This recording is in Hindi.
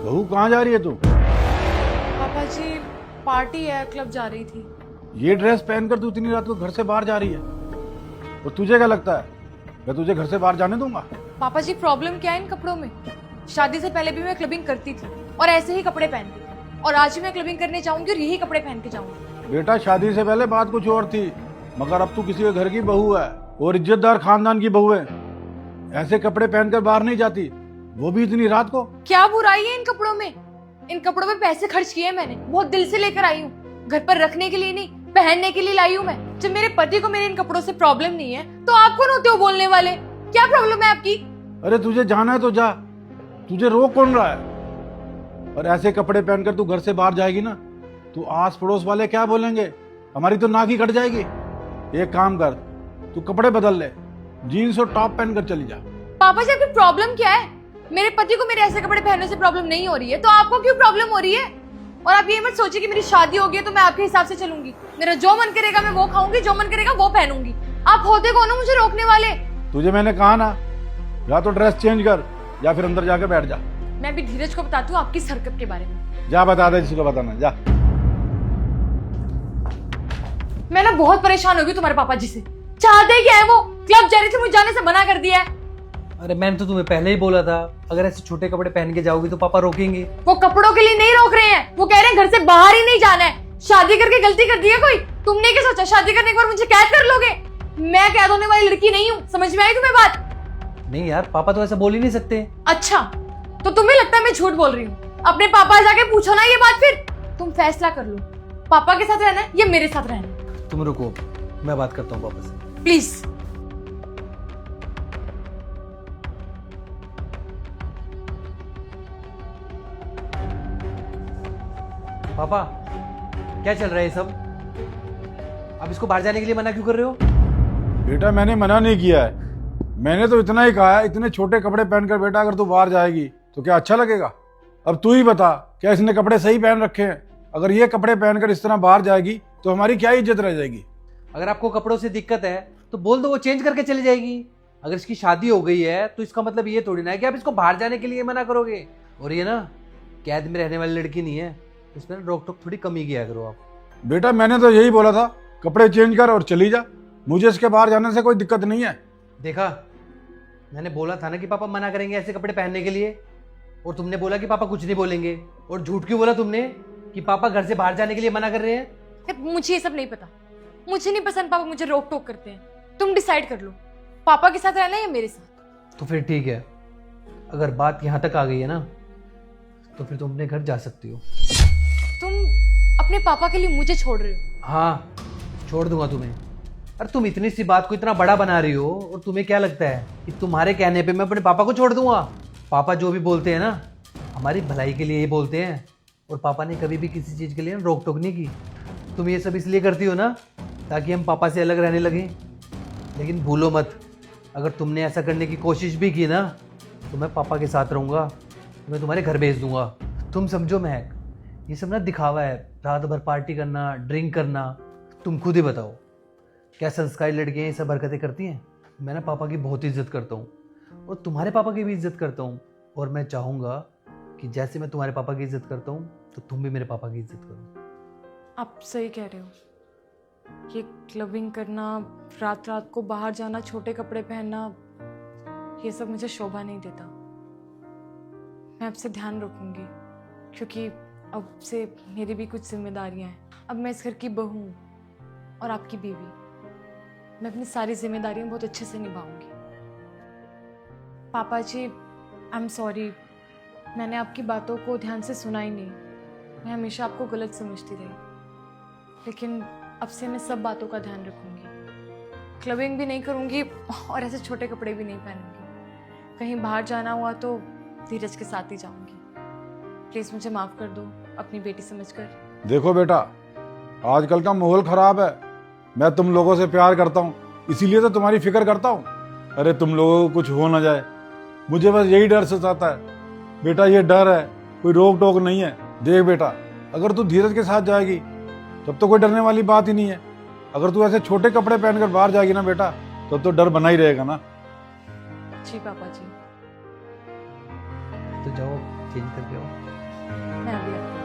बहू कहाँ जा रही है तू? पापा जी पार्टी है, क्लब जा रही थी। ये ड्रेस पहनकर तू इतनी रात को घर से बाहर जा रही है, और तुझे क्या लगता है मैं तुझे घर से बाहर जाने दूंगा? पापा जी प्रॉब्लम क्या है इन कपड़ों में? शादी से पहले भी मैं क्लबिंग करती थी और ऐसे ही कपड़े पहनती थी, और आज भी मैं क्लबिंग करने जाऊंगी और यही कपड़े पहन के जाऊंगी। बेटा शादी से पहले बात कुछ और थी, मगर अब तू किसी के घर की बहू है और इज्जतदार खानदान की बहू है। ऐसे कपड़े पहनकर बाहर नहीं जाती, वो भी इतनी रात को। क्या बुराई है इन कपड़ों में? इन कपड़ों में पैसे खर्च किए मैंने, बहुत दिल से लेकर आई हूँ, घर पर रखने के लिए नहीं पहनने के लिए लाई हूँ मैं। जब मेरे पति को मेरे इन कपड़ों से प्रॉब्लम नहीं है तो आप कौन होते हो बोलने वाले? क्या प्रॉब्लम है आपकी? अरे तुझे जाना है तो जा, तुझे रोक कौन रहा है? और ऐसे कपड़े पहनकर तू घर से बाहर जाएगी ना तो आस पड़ोस वाले क्या बोलेंगे? हमारी तो नाक ही कट जाएगी। एक काम कर, तू कपड़े बदल ले, जीन्स और टॉप पहनकर चली जा। पापा जी आपकी प्रॉब्लम क्या है? मेरे पति को मेरे ऐसे कपड़े पहनने से प्रॉब्लम नहीं हो रही है तो आपको क्यों प्रॉब्लम हो रही है? और आप ये मत सोचिए कि मेरी शादी हो गई है तो मैं आपके हिसाब से चलूंगी। मेरा जो मन करेगा मैं वो खाऊंगी, जो मन करेगा वो पहनूंगी। आप होते कौन हो मुझे रोकने वाले? तुझे मैंने कहा ना, या तो ड्रेस चेंज कर या फिर अंदर जाकर बैठ जा। मैं भी धीरज को बताती हूँ आपकी इस हरकत के बारे में। जा बता दे जिसको बताना, जा। मैं ना बहुत परेशान हो गई तुम्हारे पापा जी से। चाहते क्या है वो? क्लब जा रही थी, मुझे जाने से मना कर दिया है। अरे मैंने तो तुम्हें पहले ही बोला था, अगर ऐसे छोटे कपड़े पहन के जाओगी तो पापा रोकेंगे। वो कपड़ों के लिए नहीं रोक रहे हैं, वो कह रहे हैं घर से बाहर ही नहीं जाना है। शादी करके गलती कर दी है कोई? तुमने क्या सोचा शादी करने के बाद मुझे कैद कर लोगे? मैं कैद होने वाली लड़की नहीं हूँ, समझ में आई तुम्हें बात? नहीं यार, पापा तो ऐसा बोल ही नहीं सकते। अच्छा तो तुम्हें लगता है मैं झूठ बोल रही हूँ? अपने पापा से जाके पूछो ना ये बात, फिर तुम फैसला कर लो, पापा के साथ रहना है या मेरे साथ रहना है। तुम रुको, मैं बात करता हूँ पापा से। प्लीज। पापा क्या चल रहा है ये सब? आप इसको बाहर जाने के लिए मना क्यों कर रहे हो? बेटा मैंने मना नहीं किया है, मैंने तो इतना ही कहा है, इतने छोटे कपड़े पहनकर बेटा अगर तू बाहर जाएगी तो क्या अच्छा लगेगा? अब तू ही बता, क्या इसने कपड़े सही पहन रखे हैं? अगर ये कपड़े पहनकर इस तरह बाहर जाएगी तो हमारी क्या इज्जत रह जाएगी? अगर आपको कपड़ों से दिक्कत है तो बोल दो, वो चेंज करके चली जाएगी। अगर इसकी शादी हो गई है तो इसका मतलब ये थोड़ी ना है कि आप इसको बाहर जाने के लिए मना करोगे। और ये ना कैद में रहने वाली लड़की नहीं है, इसमें रोक टोक थोड़ी कमी किया करो आप। बेटा मैंने तो यही बोला था, कपड़े चेंज कर और चली जा, मुझे इसके बाहर जाने से कोई दिक्कत नहीं है। देखा, मैंने बोला था ना कि पापा मना करेंगे ऐसे कपड़े पहनने के लिए, और तुमने बोला कि पापा कुछ नहीं बोलेंगे। और झूठ क्यों बोला तुमने कि पापा घर से बाहर जाने के लिए मना कर रहे हैं? मुझे ये सब नहीं पता, मुझे नहीं पसंद पापा मुझे रोक टोक करते हैं। तुम डिसाइड कर लो, पापा के साथ रहना है या मेरे साथ। तो फिर ठीक है, अगर बात यहाँ तक आ गई है ना तो फिर तुम अपने घर जा सकती हो। तुम अपने पापा के लिए मुझे छोड़ रहे हो? हाँ, छोड़ दूंगा तुम्हें। अरे तुम इतनी सी बात को इतना बड़ा बना रही हो, और तुम्हें क्या लगता है कि तुम्हारे कहने पे मैं अपने पापा को छोड़ दूंगा? पापा जो भी बोलते हैं ना हमारी भलाई के लिए ही बोलते हैं, और पापा ने कभी भी किसी चीज़ के लिए रोक टोक नहीं की। तुम ये सब इसलिए करती हो ना ताकि हम पापा से अलग रहने लगें, लेकिन भूलो मत, अगर तुमने ऐसा करने की कोशिश भी की ना तो मैं पापा के साथ रहूँगा, तो मैं तुम्हारे घर भेज दूंगा। तुम समझो महक, ये सब ना दिखावा है, रात भर पार्टी करना, ड्रिंक करना। तुम खुद ही बताओ, क्या संस्कारी लड़कियाँ ये सब हरकतें करती हैं? मैं ना पापा की बहुत इज्जत करता हूँ, और तुम्हारे पापा की भी इज्जत करता हूँ, और मैं चाहूँगा कि जैसे मैं तुम्हारे पापा की इज्जत करता हूँ तो तुम भी मेरे पापा की इज्जत करो। आप सही कह रहे हो, ये क्लबिंग करना, रात रात को बाहर जाना, छोटे कपड़े पहनना, ये सब मुझे शोभा नहीं देता। मैं आपसे ध्यान रखूंगी, क्योंकि अब से मेरी भी कुछ जिम्मेदारियां हैं। अब मैं इस घर की बहू हूँ और आपकी बीवी, मैं अपनी सारी जिम्मेदारियां बहुत अच्छे से निभाऊंगी। पापा जी आई एम सॉरी, मैंने आपकी बातों को ध्यान से सुना ही नहीं, मैं हमेशा आपको गलत समझती रही, लेकिन अब से मैं सब बातों का ध्यान रखूंगी। क्लबिंग भी नहीं करूंगी और ऐसे छोटे कपड़े भी नहीं पहनूंगी। कहीं बाहर जाना हुआ तो धीरज के साथ ही जाऊंगी। प्लीज मुझे माफ कर दो अपनी बेटी समझकर। देखो बेटा, आजकल का माहौल खराब है, मैं तुम लोगों से प्यार करता हूँ, इसीलिए तो तुम्हारी फिक्र करता हूँ। अरे तुम लोगों को कुछ हो ना जाए, मुझे बस यही डर सताता है। बेटा ये डर है, कोई रोक टोक नहीं है। देख बेटा, अगर तू धीरज के साथ जाएगी तब तो कोई डरने वाली बात ही नहीं है। अगर तू ऐसे छोटे कपड़े पहनकर बाहर जाएगी ना बेटा, तब तो डर बना ही रहेगा ना। जी पापा जी। तो जाओ चेंज करके आओ। मैं अभी आती हूँ।